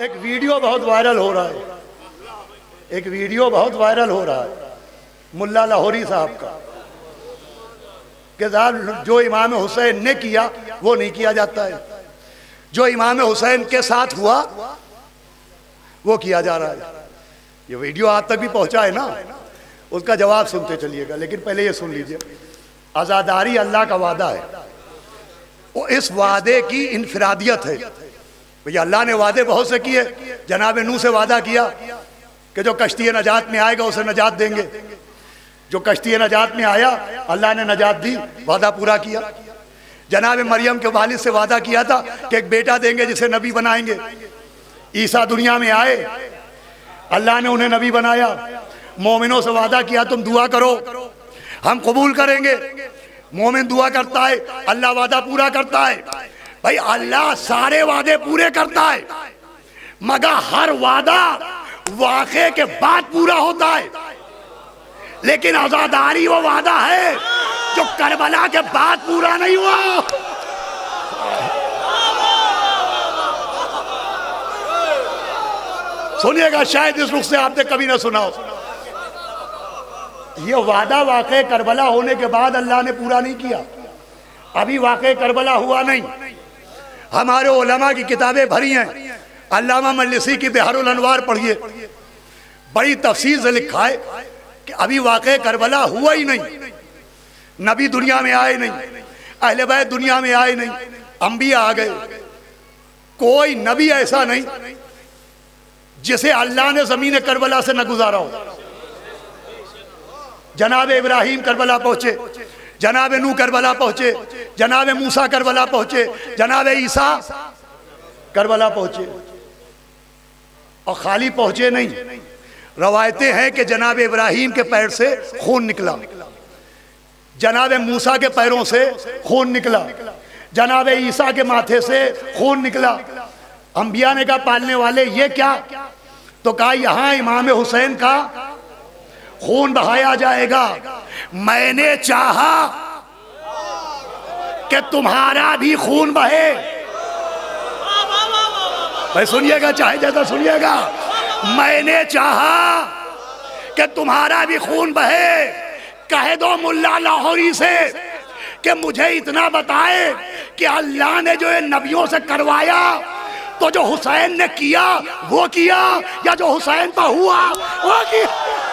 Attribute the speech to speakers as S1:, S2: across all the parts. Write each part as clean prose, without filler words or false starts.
S1: एक वीडियो बहुत वायरल हो रहा है, एक वीडियो बहुत वायरल हो रहा है मुल्ला लाहौरी साहब का, कि साहब जो इमाम हुसैन ने किया वो नहीं किया जाता है, जो इमाम हुसैन के साथ हुआ वो किया जा रहा है। ये वीडियो आप तक भी पहुंचा है ना, उसका जवाब सुनते चलिएगा। लेकिन पहले ये सुन लीजिए, आज़ादारी अल्लाह का वादा है, वो इस वादे की इनफरादियत है। भैया अल्लाह ने वादे बहुत से किए, जनाब नूह से वादा किया कि जो कश्ती नजात में आएगा उसे नजात देंगे। जो कश्ती नजात में आया अल्लाह ने नजात दी, वादा पूरा किया। जनाब मरियम के वालिद से वादा किया था कि एक बेटा देंगे जिसे नबी बनाएंगे। ईसा दुनिया में आए, अल्लाह ने उन्हें नबी बनाया। मोमिनों से वादा किया तुम दुआ करो हम कबूल करेंगे। मोमिन दुआ करता है, अल्लाह वादा पूरा करता है। भाई अल्लाह सारे वादे पूरे करता है, मगर हर वादा वाक़े के बाद पूरा होता है। लेकिन आज़ादारी वो वादा है जो करबला के बाद पूरा नहीं हुआ। सुनिएगा, शायद इस रुख से आपने कभी ना सुना हो। ये वादा वाक़े करबला होने के बाद अल्लाह ने पूरा नहीं किया, अभी वाक़े करबला हुआ नहीं। हमारे उलमा की किताबें भरी हैं, अल्लामा मजलिसी की बिहारुल अनवार पढ़िए, बड़ी तफसील से लिखा है कि अभी वाक़े करबला हुआ ही नहीं, नबी दुनिया में आए नहीं, अहले बैत दुनिया में आए नहीं, अंबिया आ गए। कोई नबी ऐसा नहीं जिसे अल्लाह ने ज़मीन करबला से न गुजारा हो। जनाब इब्राहिम करबला पहुंचे, जनाब नूह करबला पहुंचे, जनाब मूसा करबला पहुंचे, जनाब ईसा करबला पहुंचे। और खाली पहुंचे नहीं, रवायतें हैं कि जनाब इब्राहिम के पैर से खून निकला, जनाब मूसा के पैरों से खून निकला, जनाब ईसा के माथे से खून निकला। अंबिया ने कहा पालने वाले ये क्या? तो कहा यहाँ इमाम हुसैन का खून बहाया जाएगा। मैंने चाहा कि तुम्हारा भी खून बहे। भाई सुनिएगा, चाहे जैसा सुनिएगा, मैंने चाहा कि तुम्हारा भी खून बहे। कह दो मुल्ला लाहौरी से कि मुझे इतना बताए कि अल्लाह ने जो ये नबियों से करवाया तो जो हुसैन ने किया वो किया, या जो हुसैन पर हुआ वो किया।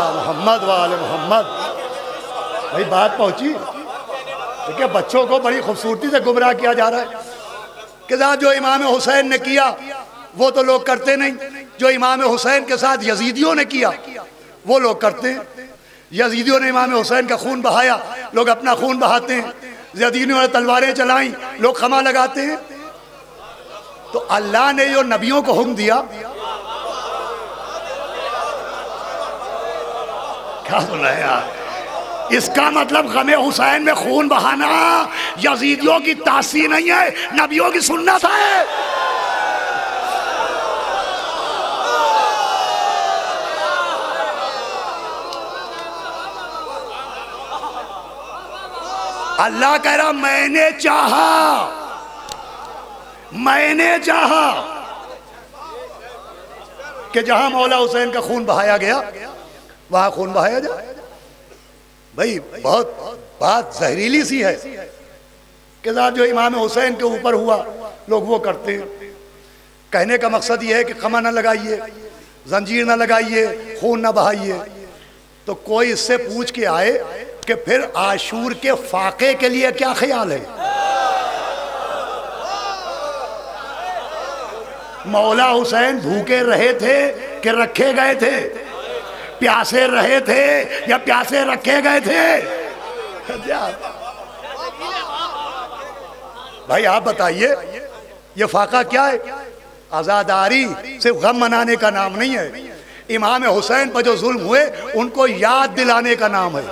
S1: मोहम्मद वाले मोहम्मद। भाई बात पहुंची। देखिए बच्चों को बड़ी खूबसूरती से गुमराह किया जा रहा है कि जो इमाम हुसैन ने किया वो तो लोग करते नहीं, जो इमाम हुसैन के साथ यजीदियों ने किया वो लोग करते हैं। यजीदियों ने इमाम हुसैन का खून बहाया, लोग अपना खून बहाते हैं। यजीदियों ने तलवारें चलाई, लोग खमा लगाते हैं। तो अल्लाह ने जो नबियों को हुक्म दिया, क्या सुना है यार? इसका मतलब गमे हुसैन में खून बहाना यजीदियों की तासी नहीं है, नबियों की सुन्नत है। अल्लाह कह रहा मैंने चाहा कि जहां मौला हुसैन का खून बहाया गया वहां खून बहाया जाए। भाई बहुत बात जहरीली सी है कि जो इमाम हुसैन के ऊपर हुआ लोग वो करते हैं। कहने का मकसद ये है कि खमा ना लगाइए, जंजीर ना लगाइए, खून ना बहाइए। तो कोई इससे पूछ के आए कि फिर आशूर के फाके के लिए क्या ख्याल है? मौला हुसैन भूखे रहे थे कि रखे गए थे? प्यासे रहे थे या प्यासे रखे गए थे? भाई आप बताइए, ये फाका क्या है? आज़ादारी सिर्फ गम मनाने का नाम नहीं है। इमाम हुसैन पर जो जुल्म हुए उनको याद दिलाने का नाम है,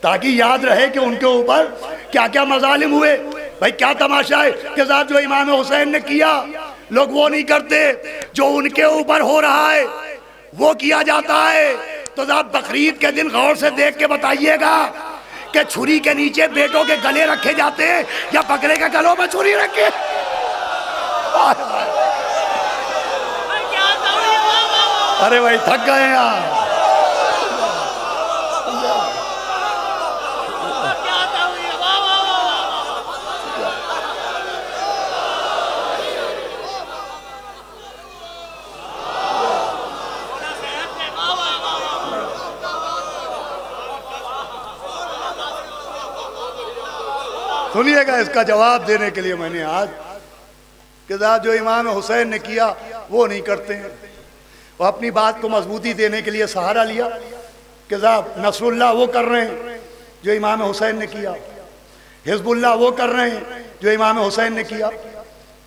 S1: ताकि याद रहे कि उनके ऊपर क्या क्या मजालिम हुए। भाई क्या तमाशा है कि साथ जो इमाम हुसैन ने किया लोग वो नहीं करते, जो उनके ऊपर हो रहा है वो किया जाता है। तो साहब बकरीद के दिन गौर से देख के बताइएगा कि छुरी के नीचे बेटों के गले रखे जाते हैं या बकरे के गलों में छुरी रखे? अरे भाई थक गए यार। सुनिएगा इसका जवाब देने के लिए मैंने आज कि जो इमाम हुसैन ने किया वो नहीं करते हैं। वो अपनी बात को मजबूती देने के लिए सहारा लिया कि नसरुल्लाह वो कर रहे हैं जो इमाम हुसैन ने किया, हिजबुल्लाह वो कर रहे हैं जो इमाम हुसैन ने किया,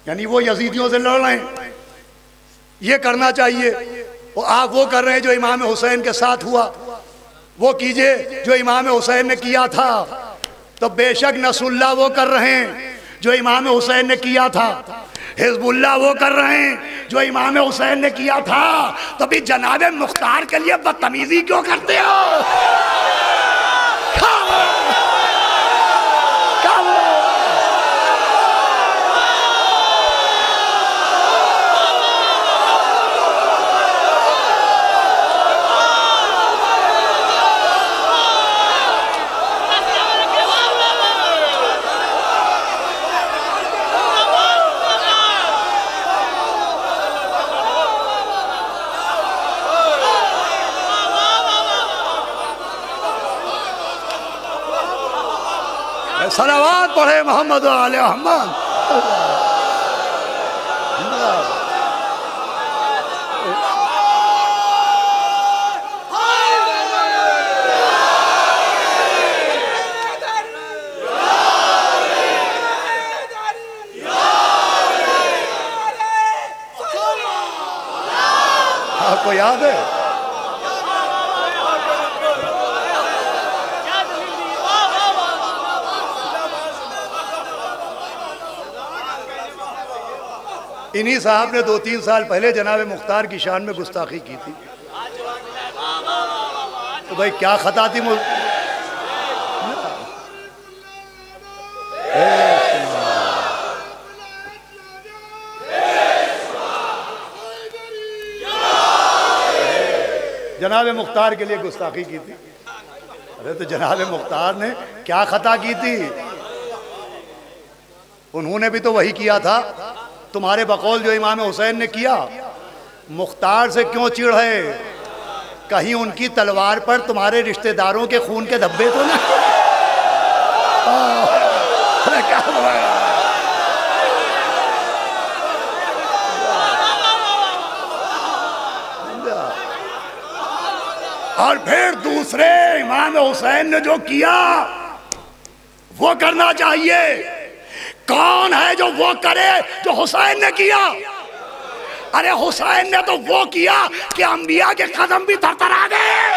S1: यानी वो यजीदियों से लड़ रहे हैं, ये करना चाहिए। वो आप वो कर रहे हैं जो इमाम हुसैन के साथ हुआ, वो कीजिए जो इमाम हुसैन ने किया था। तो बेशक नसरुल्लाह वो कर रहे हैं जो इमाम हुसैन ने किया था, हिजबुल्लाह वो कर रहे हैं जो इमाम हुसैन ने किया था। तो भी जनाबे मुख्तार के लिए बदतमीजी क्यों करते हो? सलावत पढ़े मोहम्मद आले मोहम्मद। आपको याद है इन्हीं साहब ने 2-3 साल पहले जनाब मुख्तार की शान में गुस्ताखी की थी। तो भाई क्या खता थी? जनाब मुख्तार के लिए गुस्ताखी की थी। अरे तो जनाब मुख्तार ने क्या खता की थी? उन्होंने भी तो वही किया था तुम्हारे बकौल जो इमाम हुसैन ने किया। मुख्तार से क्यों चिढ़ है? कहीं उनकी तलवार पर तुम्हारे रिश्तेदारों के खून के धब्बे तो ना? क्या और फिर दूसरे इमाम हुसैन ने जो किया वो करना चाहिए। कौन है जो वो करे जो हुसैन ने किया? अरे हुसैन ने तो वो किया कि अंबिया के कदम भी थरथरा गए।